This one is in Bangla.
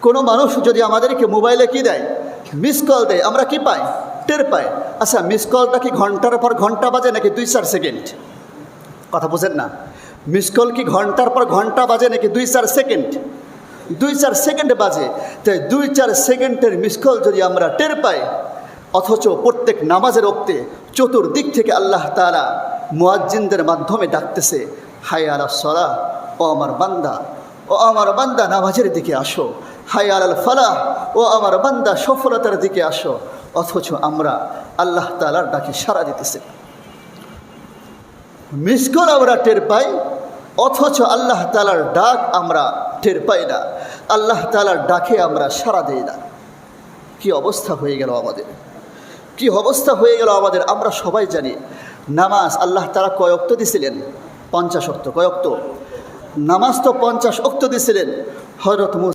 কোনো মানুষ যদি আমাদেরকে মোবাইলে কি দেয়, মিস কল দেয়, আমরা কি পাই? টের পাই। আচ্ছা, মিস কলটা কি ঘন্টার পর ঘন্টা বাজে নাকি 2-4 সেকেন্ড? কথা বুঝেন না। মিস কল কি ঘন্টার পর ঘন্টা বাজে নাকি 2-4 সেকেন্ড? 2-4 সেকেন্ড বাজে। তাই 2-4 সেকেন্ডের মিস কল যদি আমরা টের পাই, অথচ প্রত্যেক নামাজের ওক্তে চতুর্দিক থেকে আল্লাহ তাআলা মুয়াজ্জিনদের মাধ্যমে ডাকতেছে, হায় আলাস সালাহ, ও আমার বান্দা, ও আমার বান্দা নামাজের দিকে আসো, হায় আলাল ফালাহ, ও আমার বান্দা সফলতার দিকে আসো। অথচ আমরা আল্লাহ তাআলার ডাকে সাড়া দিতেছি। মিস কল আমরা টের পাই, অথচ আল্লাহ তাআলার ডাক আমরা টের পাই না। আল্লাহ তাআলার ডাকে আমরা সাড়া দিই না। কি অবস্থা হয়ে গেল আমাদের, কি অবস্থা হয়ে গেল আমাদের। আমরা সবাই জানি নামাজ আল্লাহ তাআলা কয় ওয়াক্ত দিছিলেন? 50 ওয়াক্ত। কয় ওয়াক্ত? নামাজ তো 50 ওয়াক্ত দিছিলেন। হযরত